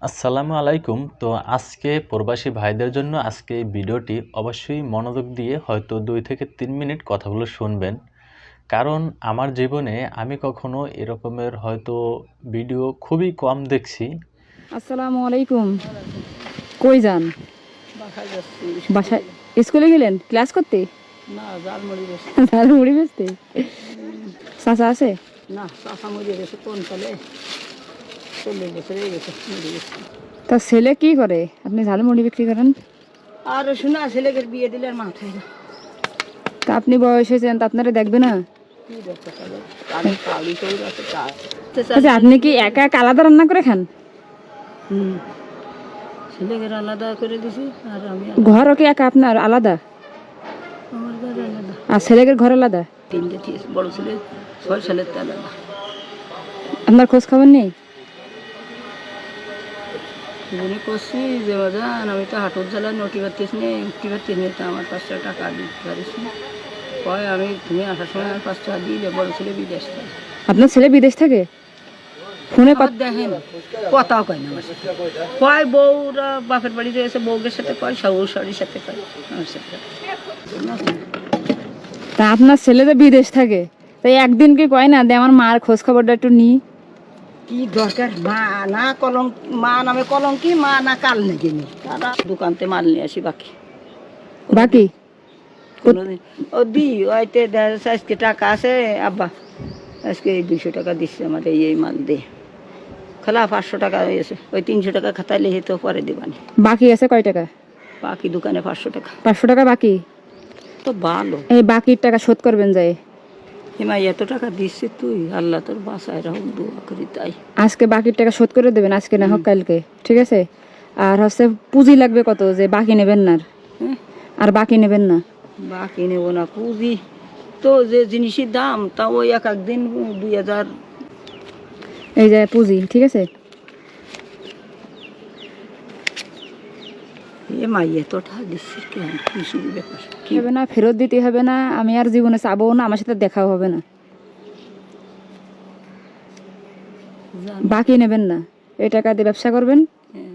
আসসালামু আলাইকুম। তো আজকে প্রবাসী ভাইদের জন্য আজকে এই ভিডিওটি অবশ্যই মনোযোগ দিয়ে হয়তো 2 থেকে 3 মিনিট কথাগুলো শুনবেন। কারণ আমার জীবনে আমি কখনো এরকমের হয়তো ভিডিও খুবই কম দেখছি। আসসালামু আলাইকুম। কই যান? বাসায় যাচ্ছি বাসায় স্কুলে গেলেন ক্লাস করতে? না ঝালমুড়ি বেশি ঝালমুড়ি বেচতে? চাচা আছে? না চাষা মরে গেছে কোন সালে 40 বছর হয়ে গেছে মরে গেছে। তা ছেলে কি করে? আপনি ঝালমুড়ি বিক্রি করেন? আর শোনা ছেলেকে বিয়ে দিলে আর মাথায় না। তা আপনি বয়স হয়েছেন, তা আপনারা দেখবে না? কি দেখতে পারে আমি কালি চৌর আছে চার আচ্ছা, আপনি কি একা একা আলাদা রান্না করে খান? ছেলেকে আলাদা করে দিছি আর আমি ঘরও কি একা আপনার আলাদা? আমার ঘর আলাদা। আর ছেলেদের ঘর আলাদা? 3টে বড় ছেলে 6 সালের তে আলাদা। আপনার খোঁজ খবর নেই? মনে করছি যে বাজান আমি তো হাটুর জ্বালা নটি বাতিস নেই উঠতে পারতিস নেই, তা আমার 500 টাকা দিতে পারিস না। কয় আমি তুমি আসার সময় আমার 5 টাকা দিয়ে বড় ছেলে বিদেশ থেকে। আপনার ছেলে বিদেশ থেকে ফোনে আর দেখেন কথাও কয় না আমার সাথে। কয় বউরা বাপের বাড়ি রয়েছে বউদের সাথে কয় শাশুড়ির সাথে কয় আমার সাথে। তা আপনার ছেলে তো বিদেশ থাকে, তাই একদিন কি কয় না যে আমার মার খোঁজ খবরটা একটু নিই? কি দরকার মা না কলঙ্ক, মা নামে কলঙ্কি, মা না কাল নাকি নি তারা দোকানতে মাল নিয়ে আসি বাকি বাকি কোনোদিন ও দি ওইতে আজকে টাকা আছে আব্বা আজকে এই 200 টাকা দিচ্ছে আমার এই মাল দে খেলা 500 টাকা হয়েছে ওই 300 টাকা খাতায় লিখে তো পরে দেবানি। বাকি আছে কয় টাকা? বাকি দোকানে 500 টাকা। 500 টাকা বাকি? তো ভালো এই বাকির টাকা শোধ করবেন যায়। হিমা এত টাকা দিচ্ছে তুই আল্লাহ তোর বাসায় রাখ দোয়া করি তাই। আজকে বাকির টাকা শোধ করে দেবেন, আজকে না হোক কালকে, ঠিক আছে? আর হচ্ছে পুঁজি লাগবে কত, যে বাকি নেবেন না? হ্যাঁ আর বাকি নেবেন না? বাকি নেব না পুঁজি তো যে জিনিসের দাম তা ওই এক একদিন 2000। এই যে পুঁজি, ঠিক আছে? এ মা এত টাকা দিচ্ছে কেন কি শুরু ব্যাপার কি হবে না, ফেরত দিতে হবে না, আমি আর জীবনে চাবো না, আমার সাথে দেখাও হবে না। জান? বাকি নেবেন না, এই টাকা দিয়ে ব্যবসা করবেন, হ্যাঁ,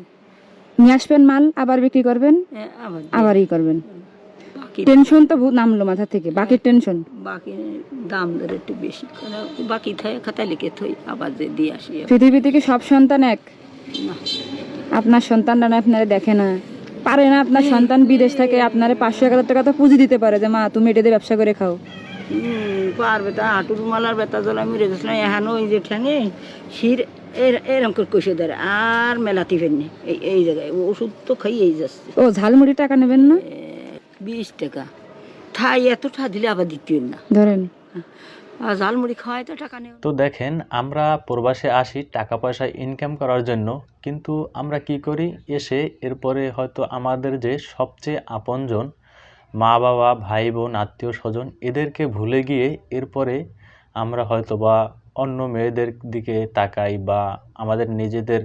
নিয়ে আসবেন মাল, আবার বিক্রি করবেন, হ্যাঁ, আবার আবার ই করবেন। বাকি টেনশন তো নামলো মাথা থেকে, বাকির টেনশন। বাকি দাম ধরে একটু বেশি কারণ বাকি থাকে খাতায় লিখে থই আবার যে দিয়ে আসি পৃথিবীতে কি সব সন্তান এক? না। আপনার সন্তানরা না আপনারা দেখে না, পারে না? আপনার সন্তান বিদেশ থেকে আপনারে 500-1000 টাকা তো পুঁজি দিতে পারে, যে মা তুমি এটা দিয়ে ব্যবসা করে খাও। পারবে তা হাঁটুর মালার বেতা জ্বলা মরে গেছিল এখন ওই যে ঠ্যাঙে শির এরম করে কষে ধরে আর মেলাতি ফেরনি এই জায়গায় ওষুধ তো খাইয়েই যাচ্ছে। ও ঝালমুড়ি টাকা নেবেন না? 20 টাকা থাই এত ঠা দিলে আবার দিতেন না। ধরেন আর ঝালমুড়ি খাওয়াই তো টাকা নেই। তো দেখেন, আমরা প্রবাসে আসি টাকা পয়সা ইনকাম করার জন্য, কিন্তু আমরা কি করি এসে এরপরে হয়তো আমাদের যে সবচেয়ে আপনজন মা বাবা ভাই বোন আত্মীয় স্বজন এদেরকে ভুলে গিয়ে এরপরে আমরা হয়তো বা অন্য মেয়েদের দিকে তাকাই বা আমাদের নিজেদের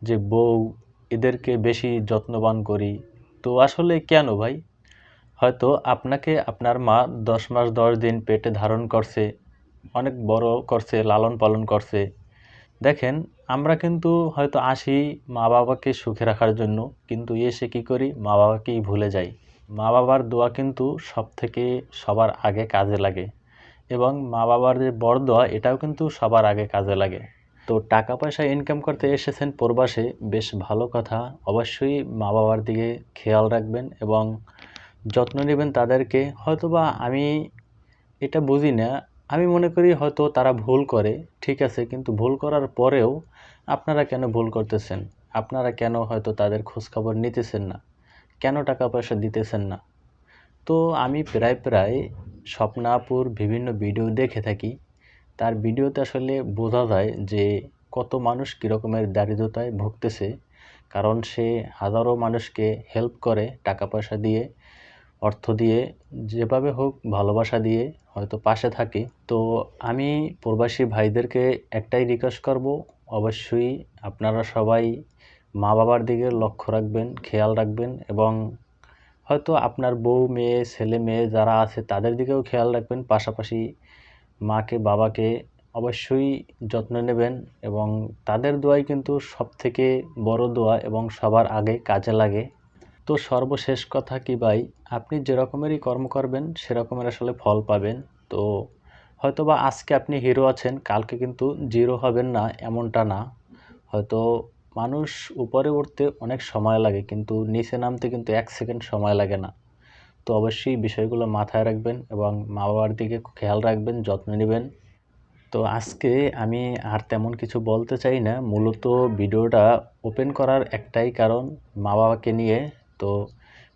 যে বউ এদেরকে বেশি যত্নবান করি। তো আসলে কেন ভাই? হয়তো আপনাকে আপনার মা 10 মাস 10 দিন পেটে ধারণ করছে, অনেক বড় করছে, লালন পালন করছে। দেখেন, আমরা কিন্তু হয়তো আসি মা বাবাকে সুখে রাখার জন্য, কিন্তু এসে কি করি মা বাবাকেই ভুলে যাই। মা বাবার দোয়া কিন্তু সবার আগে কাজে লাগে, এবং মা বাবার যে বড় দোয়া এটাও কিন্তু সবার আগে কাজে লাগে। তো টাকা পয়সা ইনকাম করতে এসেছেন প্রবাসে, বেশ ভালো কথা। অবশ্যই মা বাবার দিকে খেয়াল রাখবেন এবং যত্ন নেবেন তাদেরকে। হয়তোবা আমি এটা বুঝি না, আমি মনে করি হয়তো তারা ভুল করে, ঠিক আছে, কিন্তু ভুল করার পরেও আপনারা কেন ভুল করতেছেন? আপনারা কেন হয়তো তাদের খোঁজখবর নিতেছেন না? কেন টাকা পয়সা দিতেছেন না? তো আমি প্রায় স্বপ্না আপুর বিভিন্ন ভিডিও দেখে থাকি। তার ভিডিওতে আসলে বোঝা যায় যে কত মানুষ কীরকমের দারিদ্রতায় ভুগতেছে, কারণ সে হাজারো মানুষকে হেল্প করে টাকা পয়সা দিয়ে, অর্থ দিয়ে, যেভাবে হোক ভালোবাসা দিয়ে হয়তো পাশে থাকে। তো আমি প্রবাসী ভাইদেরকে একটাই রিকোয়েস্ট করব, অবশ্যই আপনারা সবাই মা বাবার দিকে লক্ষ্য রাখবেন, খেয়াল রাখবেন, এবং হয়তো আপনার বউ ছেলে মেয়ে যারা আছে তাদের দিকেও খেয়াল রাখবেন। পাশাপাশি মাকে বাবাকে অবশ্যই যত্ন নেবেন এবং তাদের দোয়াই কিন্তু সবথেকে বড় দোয়া এবং সবার আগে কাজে লাগে। তো সর্বশেষ কথা কি ভাই, আপনি যেরকমেরই কর্ম করবেন সেরকমের আসলে ফল পাবেন। তো হয়তোবা আজকে আপনি হিরো আছেন, কালকে কিন্তু জিরো হবেন না এমনটা না। হয়তো মানুষ উপরে উঠতে অনেক সময় লাগে, কিন্তু নিচে নামতে কিন্তু 1 সেকেন্ড সময় লাগে না। তো অবশ্যই বিষয়গুলো মাথায় রাখবেন এবং মা বাবার দিকে খেয়াল রাখবেন, যত্ন নেবেন। তো আজকে আমি আর তেমন কিছু বলতে চাই না, মূলত ভিডিওটা ওপেন করার একটাই কারণ মা বাবাকে নিয়ে। তো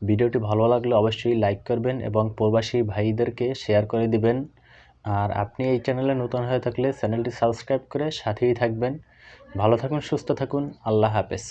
ভিডিওটি ভালো লাগলে অবশ্যই লাইক করবেন এবং প্রবাসী ভাইদেরকে শেয়ার করে দিবেন। আর আপনি এই চ্যানেলে নতুন হয়ে থাকলে চ্যানেলটি সাবস্ক্রাইব করে সাথেই থাকবেন। ভালো থাকুন, সুস্থ থাকুন, আল্লাহ হাফেজ।